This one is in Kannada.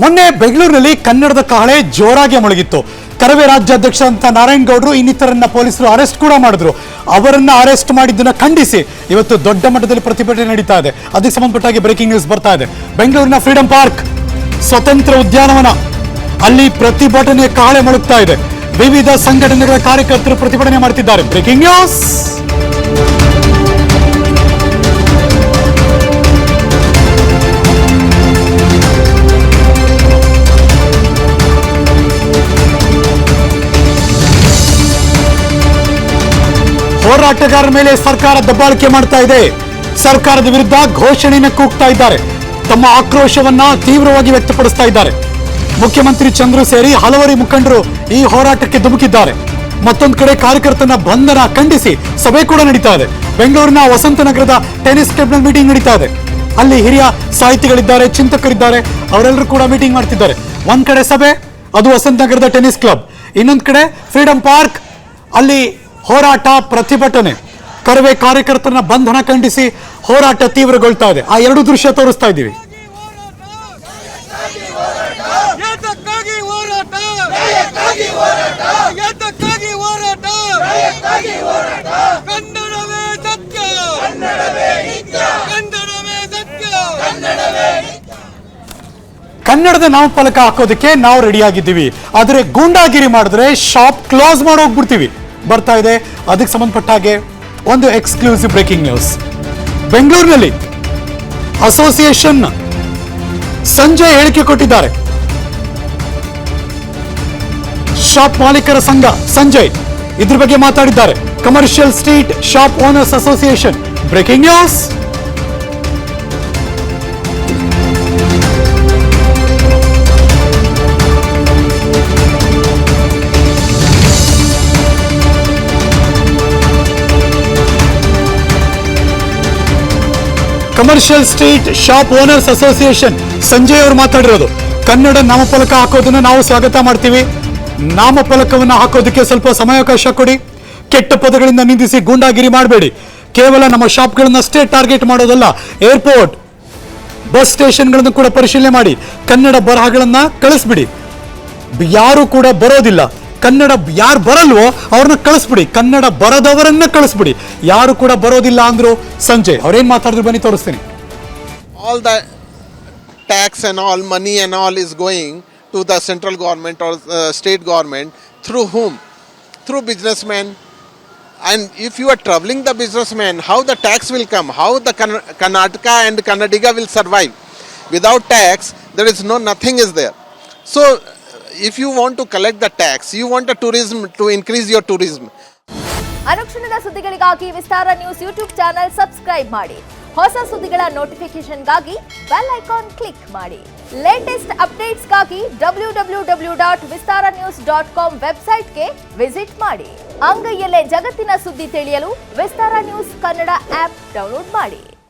ಮೊನ್ನೆ ಬೆಂಗಳೂರಿನಲ್ಲಿ ಕನ್ನಡದ ಕಹಳೆ ಜೋರಾಗಿ ಮೊಳಗಿತ್ತು. ಕರವೇ ರಾಜ್ಯಾಧ್ಯಕ್ಷ ಅಂತ ನಾರಾಯಣ್ ಗೌಡರು ಇನ್ನಿತರನ್ನ ಪೊಲೀಸರು ಅರೆಸ್ಟ್ ಕೂಡ ಮಾಡಿದ್ರು. ಅವರನ್ನ ಅರೆಸ್ಟ್ ಮಾಡಿದ್ದನ್ನ ಖಂಡಿಸಿ ಇವತ್ತು ದೊಡ್ಡ ಮಟ್ಟದಲ್ಲಿ ಪ್ರತಿಭಟನೆ ನಡೀತಾ ಇದೆ. ಅದಕ್ಕೆ ಸಂಬಂಧಪಟ್ಟಾಗಿ ಬ್ರೇಕಿಂಗ್ ನ್ಯೂಸ್ ಬರ್ತಾ ಇದೆ. ಬೆಂಗಳೂರಿನ ಫ್ರೀಡಂ ಪಾರ್ಕ್ ಸ್ವತಂತ್ರ ಉದ್ಯಾನವನ ಅಲ್ಲಿ ಪ್ರತಿಭಟನೆ ಕಹಳೆ ಮೊಳಗ್ತಾ ಇದೆ. ವಿವಿಧ ಸಂಘಟನೆಗಳ ಕಾರ್ಯಕರ್ತರು ಪ್ರತಿಭಟನೆ ಮಾಡುತ್ತಿದ್ದಾರೆ. Breaking news. ಹೋರಾಟಗಾರರ ಮೇಲೆ ಸರ್ಕಾರ ದಬ್ಬಾಳಿಕೆ ಮಾಡ್ತಾ ಇದೆ. ಸರ್ಕಾರದ ವಿರುದ್ಧ ಘೋಷಣೆಯನ್ನು ಕೂಗ್ತಾ ಇದ್ದಾರೆ. ತಮ್ಮ ಆಕ್ರೋಶವನ್ನ ತೀವ್ರವಾಗಿ ವ್ಯಕ್ತಪಡಿಸ್ತಾ ಇದ್ದಾರೆ. ಮುಖ್ಯಮಂತ್ರಿ ಚಂದ್ರು ಸೇರಿ ಹಲವಾರು ಮುಖಂಡರು ಈ ಹೋರಾಟಕ್ಕೆ ಧುಮುಕಿದ್ದಾರೆ. ಮತ್ತೊಂದು ಕಡೆ ಕಾರ್ಯಕರ್ತನ ಬಂಧನ ಖಂಡಿಸಿ ಸಭೆ ಕೂಡ ನಡೀತಾ ಇದೆ. ಬೆಂಗಳೂರಿನ ವಸಂತನಗರದ ಟೆನಿಸ್ ಕ್ಲಬ್ನಲ್ಲಿ ಮೀಟಿಂಗ್ ನಡೀತಾ ಇದೆ. ಅಲ್ಲಿ ಹಿರಿಯ ಸಾಹಿತಿಗಳಿದ್ದಾರೆ, ಚಿಂತಕರಿದ್ದಾರೆ, ಅವರೆಲ್ಲರೂ ಕೂಡ ಮೀಟಿಂಗ್ ಮಾಡ್ತಿದ್ದಾರೆ. ಒಂದ್ ಕಡೆ ಸಭೆ, ಅದು ವಸಂತನಗರದ ಟೆನಿಸ್ ಕ್ಲಬ್. ಇನ್ನೊಂದು ಕಡೆ ಫ್ರೀಡಂ ಪಾರ್ಕ್, ಅಲ್ಲಿ ಹೋರಾಟ, ಪ್ರತಿಭಟನೆ. ಕರವೇ ಕಾರ್ಯಕರ್ತರನ್ನ ಬಂಧನ ಖಂಡಿಸಿ ಹೋರಾಟ ತೀವ್ರಗೊಳ್ತಾ ಇದೆ. ಆ ಎರಡು ದೃಶ್ಯ ತೋರಿಸ್ತಾ ಇದ್ದೀವಿ. ಕನ್ನಡದ ನಾಮಫಲಕ ಹಾಕೋದಕ್ಕೆ ನಾವು ರೆಡಿ ಆಗಿದ್ದೀವಿ, ಆದ್ರೆ ಗೂಂಡಾಗಿರಿ ಮಾಡಿದ್ರೆ ಶಾಪ್ ಕ್ಲೋಸ್ ಮಾಡಿ ಹೋಗ್ಬಿಡ್ತೀವಿ ಬರ್ತಾ ಇದೆ. ಅದಕ್ಕೆ ಸಂಬಂಧಪಟ್ಟ ಹಾಗೆ ಒಂದು ಎಕ್ಸ್ಕ್ಲೂಸಿವ್ ಬ್ರೇಕಿಂಗ್ ನ್ಯೂಸ್. ಬೆಂಗಳೂರಿನಲ್ಲಿ ಅಸೋಸಿಯೇಷನ್ ಸಂಜಯ್ ಹೇಳಿಕೆ ಕೊಟ್ಟಿದ್ದಾರೆ. ಶಾಪ್ ಮಾಲೀಕರ ಸಂಘ ಸಂಜಯ್ ಇದ್ರ ಬಗ್ಗೆ ಮಾತಾಡಿದ್ದಾರೆ. Commercial street shop owners association. Breaking news. Commercial street shop owners association Sanjay ಅವರು ಮಾತಾಡಿರೋದು. ಕನ್ನಡ ನಾಮಫಲಕ ಹಾಕೋದನ್ನ ನಾವು ಸ್ವಾಗತ ಮಾಡ್ತೀವಿ. ನಾಮಫಲಕವನ್ನು ಹಾಕೋದಕ್ಕೆ ಸ್ವಲ್ಪ ಸಮಯಾವಕಾಶ ಕೊಡಿ. ಕೆಟ್ಟ ಪದಗಳಿಂದ ನಿಂದಿಸಿ ಗೂಂಡಾಗಿರಿ ಮಾಡಬೇಡಿ. ಕೇವಲ ನಮ್ಮ ಶಾಪ್ಗಳನ್ನಷ್ಟೇ ಟಾರ್ಗೆಟ್ ಮಾಡೋದಲ್ಲ, ಏರ್ಪೋರ್ಟ್, ಬಸ್ ಸ್ಟೇಷನ್ಗಳನ್ನು ಕೂಡ ಪರಿಶೀಲನೆ ಮಾಡಿ. ಕನ್ನಡ ಬರಹಗಳನ್ನ ಕಳಿಸ್ಬಿಡಿ. ಯಾರು ಕೂಡ ಬರೋದಿಲ್ಲ, ಕನ್ನಡ ಯಾರು ಬರಲ್ವೋ ಅವ್ರನ್ನ ಕಳಿಸ್ಬಿಡಿ. ಕನ್ನಡ ಬರದವರನ್ನ ಕಳಿಸ್ಬಿಡಿ. ಯಾರು ಕೂಡ ಬರೋದಿಲ್ಲ ಅಂದ್ರು ಸಂಜಯ್. ಅವ್ರೇನ್ ಮಾತಾಡಿದ್ರು ಬನ್ನಿ ತೋರಿಸ್ತೀನಿ. All the tax and all money and all is going to the central government or state government. Through whom? Through businessmen. And if you are troubling the businessmen, how the tax will come? How the Karnataka and Kannadiga will survive? Without tax, there is nothing is there. So if you want to collect the tax, you want the tourism to increase your tourism. ಅನುಕ್ಷಣದ ಸುದ್ದಿಗಳಿಗಾಗಿ ವಿಸ್ತಾರ ನ್ಯೂಸ್ ಯೂಟ್ಯೂಬ್ ಚಾನೆಲ್ ಸಬ್ಸ್ಕ್ರೈಬ್ ಮಾಡಿ. ಹೊಸ ಸುದ್ದಿಗಳ ನೋಟಿಫಿಕೇಶನ್ಗಾಗಿ ಬೆಲ್ ಐಕಾನ್ ಕ್ಲಿಕ್ ಮಾಡಿ. ಲೇಟೆಸ್ಟ್ ಅಪ್ಡೇಟ್ಸ್ಗಾಗಿ www.vistaranews.com ವೆಬ್ಸೈಟ್ಗೆ ವಿಸಿಟ್ ಮಾಡಿ. ಅಂಗೈಯಲ್ಲೇ ಜಗತ್ತಿನ ಸುದ್ದಿ ತಿಳಿಯಲು ವಿಸ್ತಾರ ನ್ಯೂಸ್ ಕನ್ನಡ ಆಪ್ ಡೌನ್ಲೋಡ್ ಮಾಡಿ.